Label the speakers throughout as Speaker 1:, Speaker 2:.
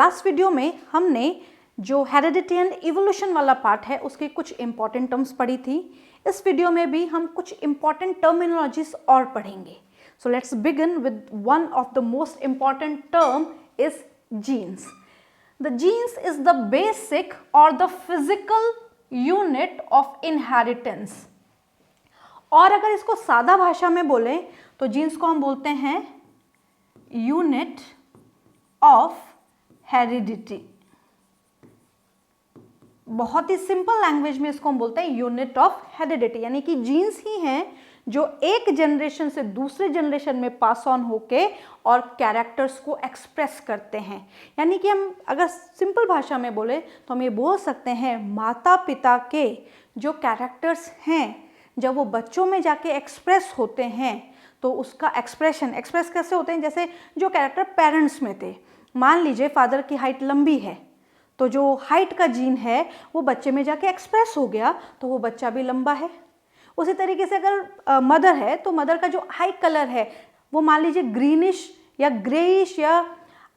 Speaker 1: Last video में हमने जो हेरिडिटी एंड इवोल्यूशन वाला पार्ट है उसके कुछ इंपॉर्टेंट टर्म्स पढ़ी थी। इस वीडियो में भी हम कुछ इंपॉर्टेंट टर्मिनोलॉजीज और पढ़ेंगे। So let's begin with one of the most important term is genes. The genes is the basic और the physical unit of inheritance. और अगर इसको सादा भाषा में बोलें तो जीन्स को हम बोलते हैं यूनिट ऑफ हेरिडिटी। बहुत ही सिंपल लैंग्वेज में इसको हम बोलते हैं यूनिट ऑफ हेरिडिटी, यानी कि जीन्स ही हैं जो एक जनरेशन से दूसरे जनरेशन में पास ऑन होके और कैरेक्टर्स को एक्सप्रेस करते हैं। यानी कि हम अगर सिंपल भाषा में बोले तो हम ये बोल सकते हैं माता पिता के जो कैरेक्टर्स हैं जब वो बच्चों में जाके एक्सप्रेस होते हैं तो उसका एक्सप्रेस कैसे होते हैं, जैसे जो कैरेक्टर पेरेंट्स में थे, मान लीजिए फादर की हाइट लंबी है तो जो हाइट का जीन है वो बच्चे में जाके एक्सप्रेस हो गया तो वो बच्चा भी लंबा है। उसी तरीके से अगर मदर है तो मदर का जो आई कलर है वो मान लीजिए ग्रीनिश या ग्रेइश या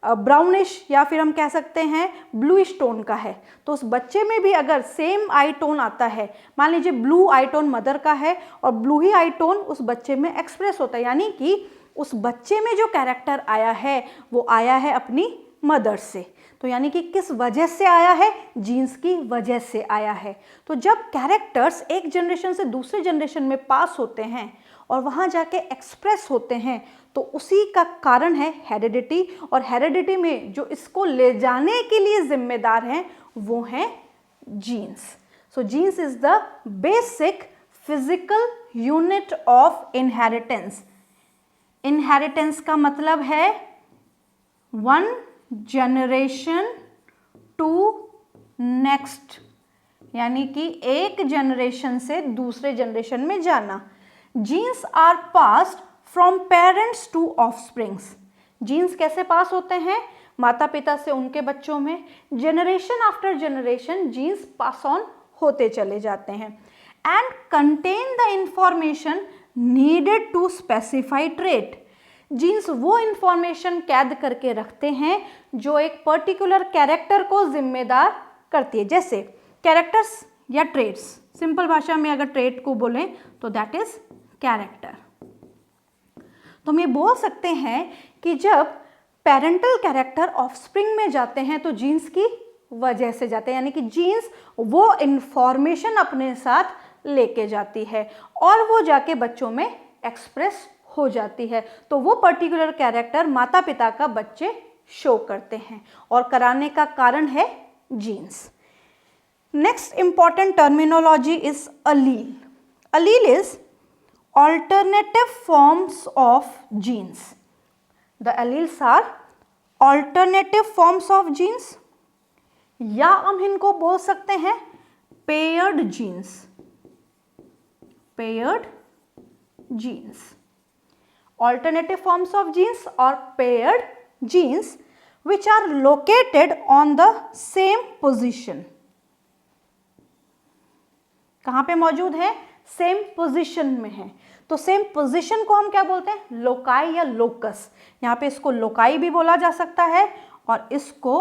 Speaker 1: ब्राउनिश या फिर हम कह सकते हैं ब्लूइश टोन का है, तो उस बच्चे में भी अगर सेम आई टोन आता है, मान लीजिए ब्लू आई टोन मदर का है और ब्लू ही आई टोन उस बच्चे में एक्सप्रेस होता है, यानी कि उस बच्चे में जो कैरेक्टर आया है वो आया है अपनी मदर से। तो यानी कि किस वजह से आया है, जीन्स की वजह से आया है। तो जब कैरेक्टर्स एक जनरेशन से दूसरे जनरेशन में पास होते हैं और वहाँ जाके एक्सप्रेस होते हैं तो उसी का कारण है हेरिडिटी, और हेरिडिटी में जो इसको ले जाने के लिए जिम्मेदार हैं वो हैं genes. So genes is the basic physical unit of inheritance. Inheritance का मतलब है वन जनरेशन टू नेक्स्ट, यानी कि एक जनरेशन से दूसरे जनरेशन में जाना। Genes are passed from parents to offsprings. Genes कैसे पास होते हैं, माता पिता से उनके बच्चों में, generation after generation genes pass on होते चले जाते हैं। And contain the information needed to specify trait. Genes वो इंफॉर्मेशन कैद करके रखते हैं जो एक पर्टिकुलर कैरेक्टर को जिम्मेदार करती है, जैसे कैरेक्टर्स या ट्रेट्स। सिंपल भाषा में अगर ट्रेट को बोलें तो दैट इज कैरेक्टर। तो हम ये बोल सकते हैं कि जब पेरेंटल कैरेक्टर ऑफस्प्रिंग में जाते हैं तो जीन्स की वजह से जाते हैं, यानी कि जीन्स वो इंफॉर्मेशन अपने साथ लेके जाती है और वो जाके बच्चों में एक्सप्रेस हो जाती है। तो वो पर्टिकुलर कैरेक्टर माता पिता का बच्चे शो करते हैं और कराने का कारण है genes. Next important terminology is allele. Allele is alternative forms of genes. The alleles are alternative forms of genes, या हम इनको बोल सकते हैं paired genes. Paired genes. Alternative forms of genes or paired genes which are located on the same position. कहाँ पे मौजूद है, सेम पोजीशन में है। तो सेम पोजीशन को हम क्या बोलते हैं, लोकाई या लोकस। यहाँ पे इसको लोकाई भी बोला जा सकता है और इसको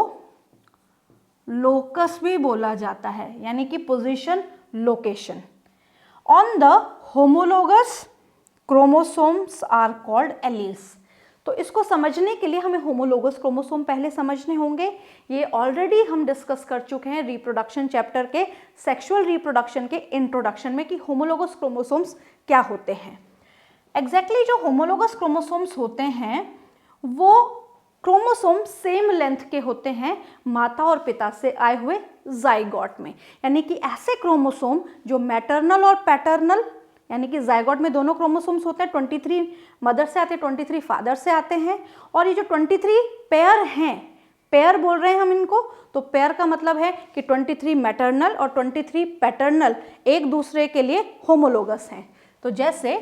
Speaker 1: लोकस भी बोला जाता है, यानी कि position, location. On the homologous chromosomes are called alleles. तो इसको समझने के लिए हमें होमोलोगस क्रोमोसोम पहले समझने होंगे। ये ऑलरेडी हम डिस्कस कर चुके हैं रिप्रोडक्शन चैप्टर के सेक्सुअल रिप्रोडक्शन के इंट्रोडक्शन में कि होमोलोगस क्रोमोसोम्स क्या होते हैं। एग्जैक्टली जो होमोलोगस क्रोमोसोम्स होते हैं वो क्रोमोसोम सेम लेंथ के होते हैं माता और पिता से आए हुए जाइगोट में, यानी कि ऐसे क्रोमोसोम जो मैटरनल और पैटर्नल, यानी कि जाइगोट में दोनों क्रोमोसोम्स होते हैं, 23 मदर से आते हैं, 23 फादर से आते हैं। और ये जो 23 पेयर हैं, पेयर बोल रहे हैं हम इनको, तो पेयर का मतलब है कि 23 मैटरनल और 23 पैटर्नल एक दूसरे के लिए होमोलोगस हैं। तो जैसे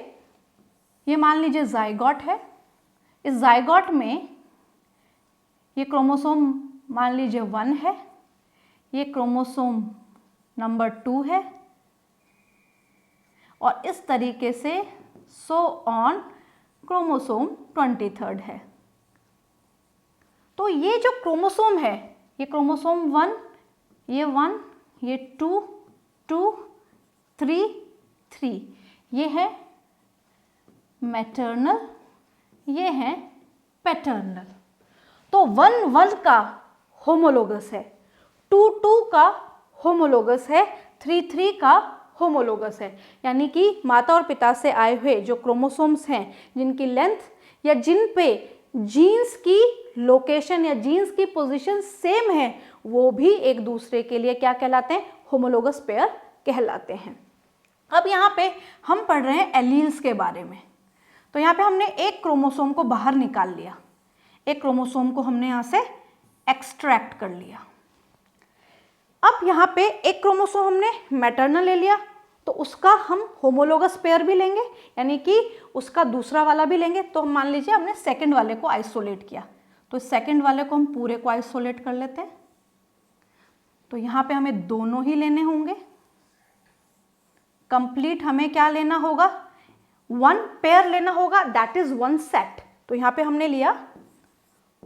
Speaker 1: ये मान लीजिए जाइगोट है, इस जाइगोट में ये क्रोमोसोम मान लीजिए 1 है, ये क्रोमोसोम नंबर 2 है और इस तरीके से सो ऑन क्रोमोसोम 23 है। तो ये जो क्रोमोसोम है ये क्रोमोसोम 1, ये 1, ये 2, 2, 3, 3, ये है मैटरनल, ये है पैटर्नल। तो 1, 1 का होमोलोगस है, 2, 2 का होमोलोगस है, 3, 3 का होमोलोगस है। यानी कि माता और पिता से आए हुए जो क्रोमोसोम्स हैं, जिनकी लेंथ या जिन पे जीन्स की लोकेशन या जीन्स की पोजीशन सेम है, वो भी एक दूसरे के लिए क्या कहलाते हैं? होमोलोगस पेयर कहलाते हैं। अब यहाँ पे हम पढ़ रहे हैं एलील्स के बारे में। तो यहाँ पे हमने एक क्रोमोसोम को बाहर निकाल लिया, एक क्रोमोसोम को हमने यहाँ से एक्सट्रैक्ट कर लिया। अब यहाँ पे एक क्रोमोसोम हमने मैटरनल ले लिया, तो उसका हम होमोलोगस पेयर भी लेंगे, यानी कि उसका दूसरा वाला भी लेंगे। तो हम मान लीजिए हमने सेकंड वाले को आइसोलेट किया, तो सेकंड वाले को हम पूरे को आइसोलेट कर लेते हैं। तो यहाँ पे हमें दोनों ही लेने होंगे। कंप्लीट हमें क्या लेना होगा? 1 पेयर लेना होगा, दैट इज 1 सेट। तो यहाँ पे हमने लिया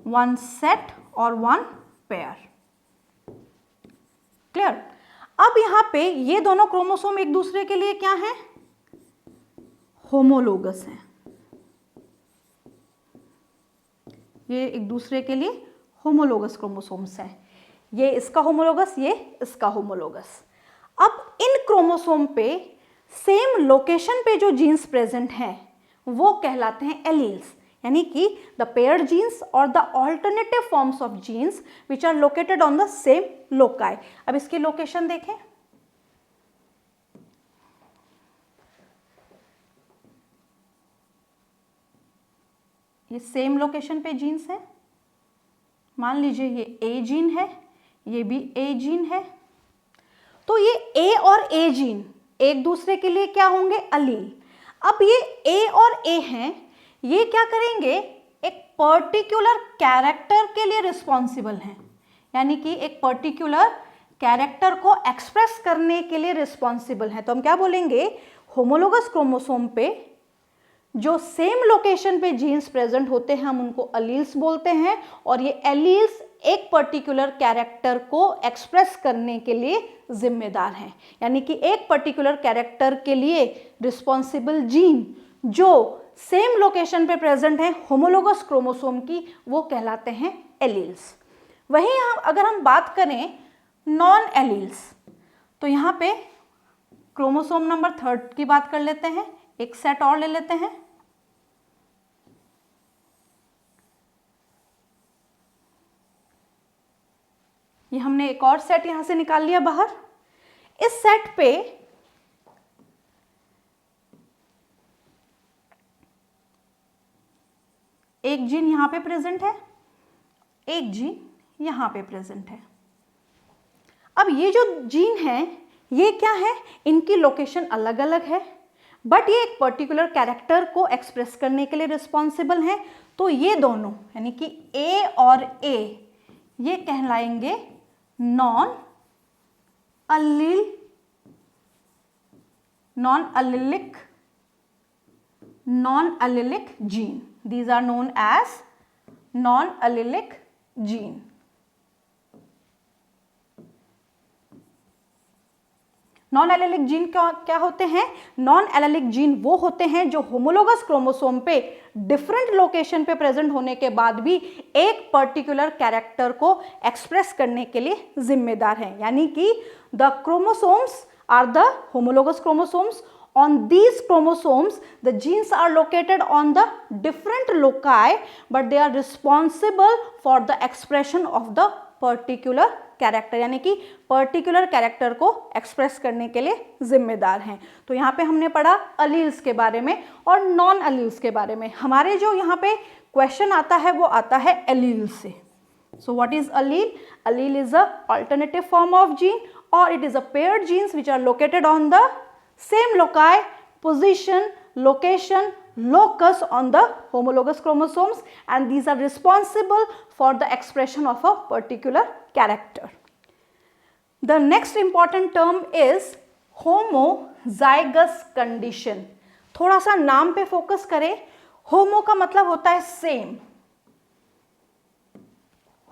Speaker 1: 1 सेट और 1 पेयर। क्लियर? अब यहाँ पे ये दोनों क्रोमोसोम एक दूसरे के लिए क्या है? होमोलोगस हैं। ये एक दूसरे के लिए होमोलोगस क्रोमोसोम्स हैं। ये इसका होमोलोगस, ये इसका होमोलोगस। अब इन क्रोमोसोम पे सेम लोकेशन पे जो जीन्स प्रेजेंट हैं वो कहलाते हैं एलील्स, यानी कि द पेयर्ड जीन्स और the alternative forms of genes which are located on the same loci. अब इसकी लोकेशन देखें, ये सेम लोकेशन पे जीन्स है। मान लीजिए ये ए जीन है, ये भी ए जीन है। तो ये ए और ए जीन एक दूसरे के लिए क्या होंगे? अलील। अब ये ए और ए हैं, ये क्या करेंगे? एक पर्टिकुलर कैरेक्टर के लिए रिस्पॉन्सिबल हैं, यानी कि एक पर्टिकुलर कैरेक्टर को एक्सप्रेस करने के लिए रिस्पॉन्सिबल हैं। तो हम क्या बोलेंगे? होमोलोगस क्रोमोसोम पे जो सेम लोकेशन पे जीन्स प्रेजेंट होते हैं हम उनको अलील्स बोलते हैं, और ये एलील्स एक पर्टिकुलर कैरेक्टर को एक्सप्रेस करने के लिए जिम्मेदार हैं। यानी कि एक पर्टिकुलर कैरेक्टर के लिए रिस्पॉन्सिबल जीन जो सेम लोकेशन पे प्रेजेंट है होमोलोगस क्रोमोसोम की, वो कहलाते हैं एलील्स। वहीं अगर हम बात करें नॉन एलील्स, तो यहाँ पे क्रोमोसोम नंबर 3 की बात कर लेते हैं। एक सेट और ले लेते हैं। ये हमने एक और सेट यहां से निकाल लिया बाहर। इस सेट पे एक जीन यहां पे प्रेजेंट है, एक जीन यहां पे प्रेजेंट है। अब ये जो जीन है ये क्या है? इनकी लोकेशन अलग अलग है, बट ये एक पर्टिकुलर कैरेक्टर को एक्सप्रेस करने के लिए रिस्पॉन्सिबल हैं। तो ये दोनों यानी कि ए और ए ये कहलाएंगे non allelic gene. These are known as non-allelic gene. Non allelic gene क्या होते हैं? नॉन एलेलिक जीन वो होते हैं जो होमोलोगस क्रोमोसोम पे डिफरेंट लोकेशन पे प्रेजेंट होने के बाद भी एक पर्टिकुलर कैरेक्टर को एक्सप्रेस करने के लिए जिम्मेदार हैं। यानी कि the chromosomes are the homologous chromosomes. On these chromosomes, the genes are located on the different loci, but they are responsible for the expression of the particular character, यानी कि पर्टिकुलर कैरेक्टर को एक्सप्रेस करने के लिए जिम्मेदार हैं। तो यहाँ पे हमने पढ़ा अलील्स के बारे में और नॉन अलील्स के बारे में। हमारे जो यहाँ पे क्वेश्चन आता है वो आता है एलील से। So what is allele? Allele is a alternative form of gene और it is a paired genes which are located on the same loci, position, location, locus on the homologous chromosomes, and these are responsible for the expression of a particular character. The next important term is homozygous condition. थोड़ा सा नाम पे focus करें। होमो का मतलब होता है same,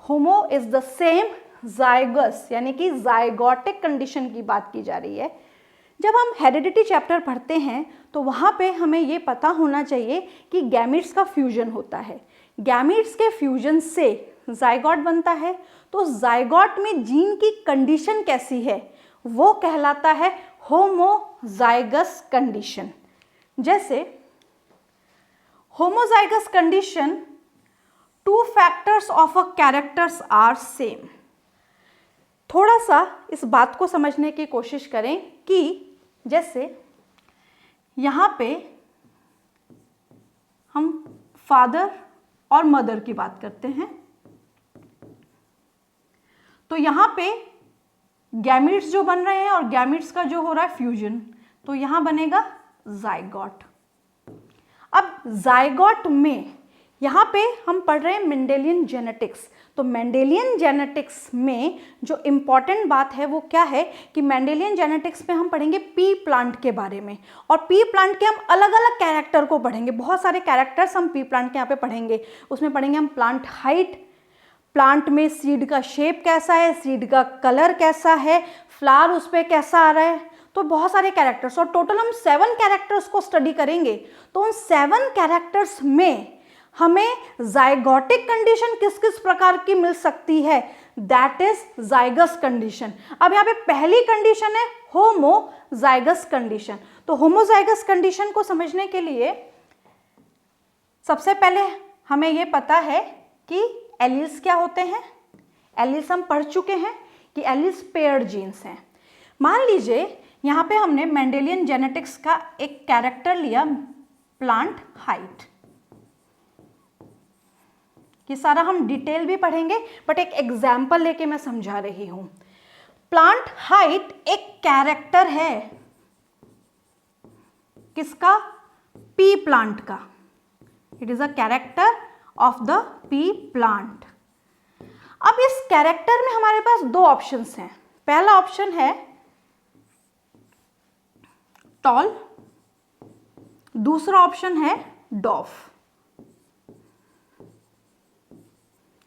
Speaker 1: homo is the same, zygous यानी कि जाइगोटिक कंडीशन की बात की जा रही है। जब हम हेरिडिटी चैप्टर पढ़ते हैं तो वहाँ पे हमें ये पता होना चाहिए कि गैमीट्स का फ्यूजन होता है, गैमीट्स के फ्यूजन से जाइगोट बनता है। तो जाइगोट में जीन की कंडीशन कैसी है वो कहलाता है होमोजाइगस कंडीशन। जैसे homozygous condition, two factors of a characters are same. थोड़ा सा इस बात को समझने की कोशिश करें कि जैसे यहाँ पे हम फादर और मदर की बात करते हैं तो यहाँ पे गैमीट्स जो बन रहे हैं और गैमीट्स का जो हो रहा है फ्यूजन, तो यहाँ बनेगा जाइगोट। अब जाइगोट में यहाँ पे हम पढ़ रहे हैं मेंडेलियन जेनेटिक्स। तो मेंडेलियन जेनेटिक्स में जो इम्पॉर्टेंट बात है वो क्या है कि मेंडेलियन जेनेटिक्स में हम पढ़ेंगे पी प्लांट के बारे में, और पी प्लांट के हम अलग अलग कैरेक्टर को पढ़ेंगे। बहुत सारे कैरेक्टर्स हम पी प्लांट के यहाँ पे पढ़ेंगे। उसमें पढ़ेंगे हम प्लांट हाइट, प्लांट में सीड का शेप कैसा है, सीड का कलर कैसा है, फ्लावर उस पर कैसा आ रहा है, तो बहुत सारे कैरेक्टर्स, और टोटल हम 7 कैरेक्टर्स को स्टडी करेंगे। तो उन 7 कैरेक्टर्स में हमें जाइगोटिक कंडीशन किस किस प्रकार की मिल सकती है, दैट इज जाइगस कंडीशन। अब यहाँ पे पहली कंडीशन है होमोजाइगस कंडीशन। तो होमोजाइगस कंडीशन को समझने के लिए सबसे पहले हमें ये पता है कि एलील्स क्या होते हैं। एलील्स हम पढ़ चुके हैं कि एलील्स पेयर्ड जीन्स हैं। मान लीजिए यहाँ पे हमने मेंडेलियन जेनेटिक्स का एक कैरेक्टर लिया, प्लांट हाइट। ये सारा हम डिटेल भी पढ़ेंगे बट एक एग्जाम्पल लेके मैं समझा रही हूं। प्लांट हाइट एक कैरेक्टर है, किसका? पी प्लांट का। It is a character of the P plant. अब इस कैरेक्टर में हमारे पास 2 ऑप्शंस हैं। पहला ऑप्शन है टॉल, दूसरा ऑप्शन है डॉफ।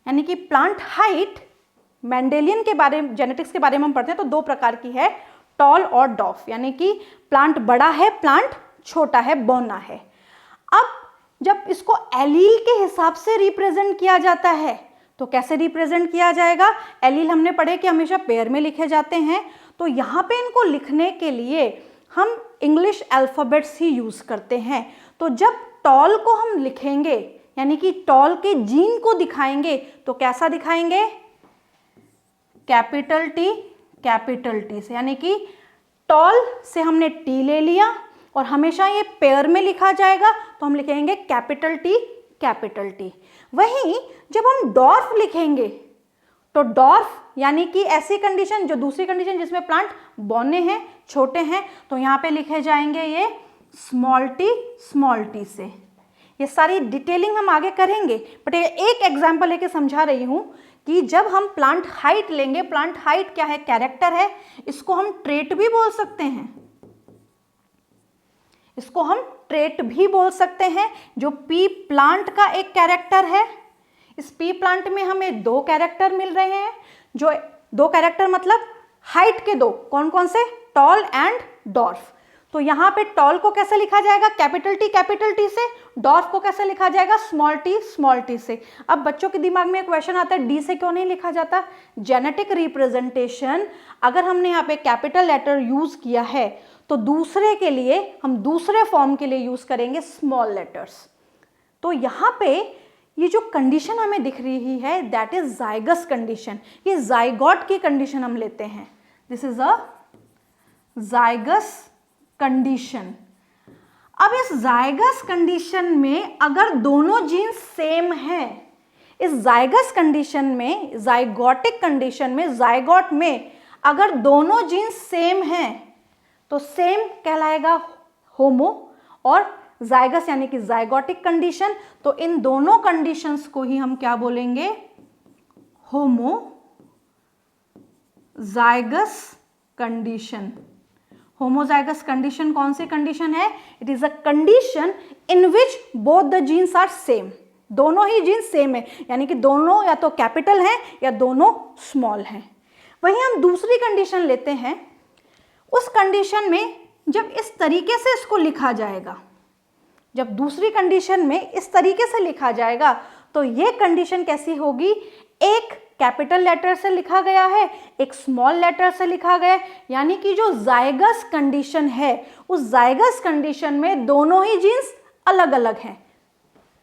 Speaker 1: यानी कि प्लांट हाइट मेंडेलियन के बारे में, जेनेटिक्स के बारे में हम पढ़ते हैं तो 2 प्रकार की है, टॉल और डॉफ। यानी कि प्लांट बड़ा है, प्लांट छोटा है, बौना है। अब जब इसको एलील के हिसाब से रिप्रेजेंट किया जाता है तो कैसे रिप्रेजेंट किया जाएगा? एलील हमने पढ़े कि हमेशा पेयर में लिखे जाते हैं। तो यहाँ पे इनको लिखने के लिए हम इंग्लिश अल्फाबेट्स ही यूज करते हैं। तो जब टॉल को हम लिखेंगे यानी कि टॉल के जीन को दिखाएंगे तो कैसा दिखाएंगे? कैपिटल टी से। यानी कि टॉल से हमने टी ले लिया और हमेशा ये पेयर में लिखा जाएगा तो हम लिखेंगे कैपिटल टी। वहीं जब हम डॉर्फ लिखेंगे तो डॉर्फ यानी कि ऐसी कंडीशन, जो दूसरी कंडीशन जिसमें प्लांट बौने हैं, छोटे हैं, तो यहाँ पे लिखे जाएंगे ये स्मॉल टी से। ये सारी डिटेलिंग हम आगे करेंगे बट एक एग्जांपल लेके समझा रही हूं कि जब हम प्लांट हाइट लेंगे, प्लांट हाइट क्या है? कैरेक्टर है। इसको हम ट्रेट भी बोल सकते हैं, इसको हम ट्रेट भी बोल सकते हैं, जो पी प्लांट का एक कैरेक्टर है। इस पी प्लांट में हमें 2 कैरेक्टर मिल रहे हैं, जो 2 कैरेक्टर मतलब हाइट के 2, कौन कौन से? Tall and dwarf. तो यहाँ पे टॉल को कैसे लिखा जाएगा? कैपिटल टी से। डॉर्फ को कैसे लिखा जाएगा? स्मॉल टी से। अब बच्चों के दिमाग में एक क्वेश्चन आता है, डी से क्यों नहीं लिखा जाता? जेनेटिक रिप्रेजेंटेशन अगर हमने यहाँ पे कैपिटल लेटर यूज किया है तो दूसरे के लिए हम दूसरे फॉर्म के लिए यूज करेंगे स्मॉल लेटर्स। तो यहाँ पे ये जो कंडीशन हमें दिख रही है दैट इज जाइगस कंडीशन। ये जाइगोट की कंडीशन हम लेते हैं। This is a zygous condition. अब इस जाइगस कंडीशन में अगर दोनों जीन सेम हैं, इस जाइगस कंडीशन में, जाइगोटिक कंडीशन में, जाइगोट में अगर दोनों जीन सेम हैं तो सेम कहलाएगा होमो, और जाइगस यानी कि जाइगोटिक कंडीशन। तो इन दोनों कंडीशंस को ही हम क्या बोलेंगे? Homozygous condition. Homozygous condition कौन सी कंडीशन है? It is a condition in which both the genes are same. दोनों ही जीन्स सेम है, यानी कि दोनों या तो कैपिटल हैं या दोनों स्मॉल हैं। वहीं हम दूसरी कंडीशन लेते हैं, उस कंडीशन में जब इस तरीके से इसको लिखा जाएगा, जब दूसरी कंडीशन में इस तरीके से लिखा जाएगा तो ये कंडीशन कैसी होगी, एक कैपिटल लेटर से लिखा गया है, एक स्मॉल लेटर से लिखा गया है, यानी कि जो जाइगस कंडीशन है उस जाइगस कंडीशन में दोनों ही जीन्स अलग अलग हैं,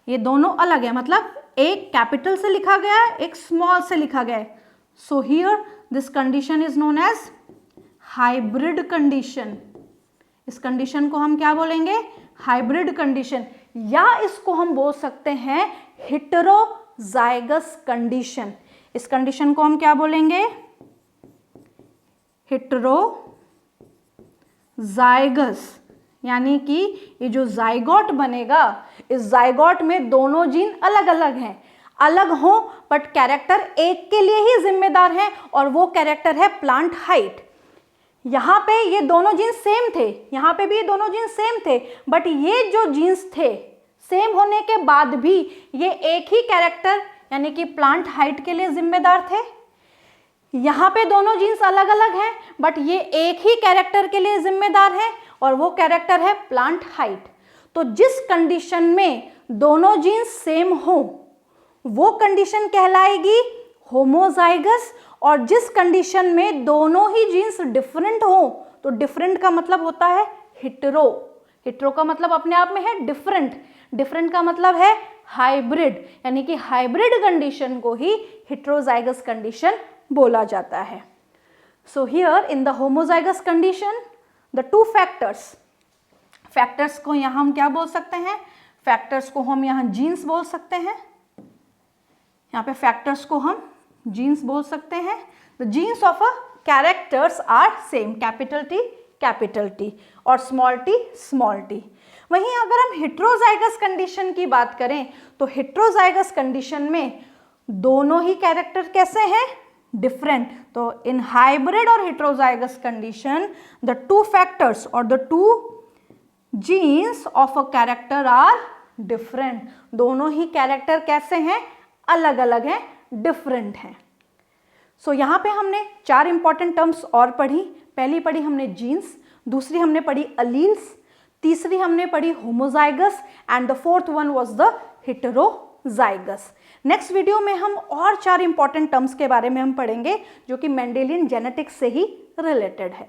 Speaker 1: ये दोनों अलग है, मतलब एक कैपिटल से लिखा गया है, एक स्मॉल से लिखा गया है। So here this condition is known as hybrid condition. इस कंडीशन को हम क्या बोलेंगे, हाइब्रिड कंडीशन, या इसको हम बोल सकते हैं हेटेरोजाइगस कंडीशन। इस कंडीशन को हम क्या बोलेंगे, हेटेरोजाइगस, यानी कि ये जो जाइगोट बनेगा, इस जाइगोट में दोनों जीन अलग अलग हैं, अलग हों बट कैरेक्टर एक के लिए ही जिम्मेदार है और वो कैरेक्टर है प्लांट हाइट। यहाँ पे ये दोनों जीन्स सेम थे, यहाँ पे भी ये दोनों जीन्स सेम थे, बट ये जो जीन्स थे सेम होने के बाद भी ये एक ही कैरेक्टर यानी कि प्लांट हाइट के लिए जिम्मेदार थे। यहाँ पे दोनों जीन्स अलग अलग हैं बट ये एक ही कैरेक्टर के लिए जिम्मेदार है और वो कैरेक्टर है प्लांट हाइट। तो जिस कंडीशन में दोनों जीन्स सेम हो वो कंडीशन कहलाएगी होमोजाइगस, और जिस कंडीशन में दोनों ही जीन्स डिफरेंट हो, तो डिफरेंट का मतलब होता है हेटेरो, हेटेरो का मतलब अपने आप में है डिफरेंट, डिफरेंट का मतलब है हाइब्रिड, यानी कि हाइब्रिड कंडीशन को ही हेटेरोजाइगस कंडीशन बोला जाता है। So here in the homozygous condition the two factors, factors को यहाँ हम क्या बोल सकते हैं, फैक्टर्स को हम यहाँ जीन्स बोल सकते हैं, यहाँ पे फैक्टर्स को हम जीन्स बोल सकते हैं। The genes of a characters are same, capital T और स्मॉल टी। वहीं अगर हम हेटेरोजाइगस कंडीशन की बात करें तो हेटेरोजाइगस कंडीशन में दोनों ही कैरेक्टर कैसे हैं, डिफरेंट। तो इन हाइब्रिड और heterozygous condition the two factors और the two genes of a character are different, दोनों ही कैरेक्टर कैसे हैं, अलग अलग हैं, डिफरेंट हैं। सो यहाँ पे हमने 4 इंपॉर्टेंट टर्म्स और पढ़ी। पहली पढ़ी हमने जीन्स, दूसरी हमने पढ़ी अलील्स, तीसरी हमने पढ़ी homozygous and the fourth one was the heterozygous. Next video में हम और 4 इंपॉर्टेंट टर्म्स के बारे में हम पढ़ेंगे जो कि मेंडेलियन जेनेटिक्स से ही रिलेटेड है।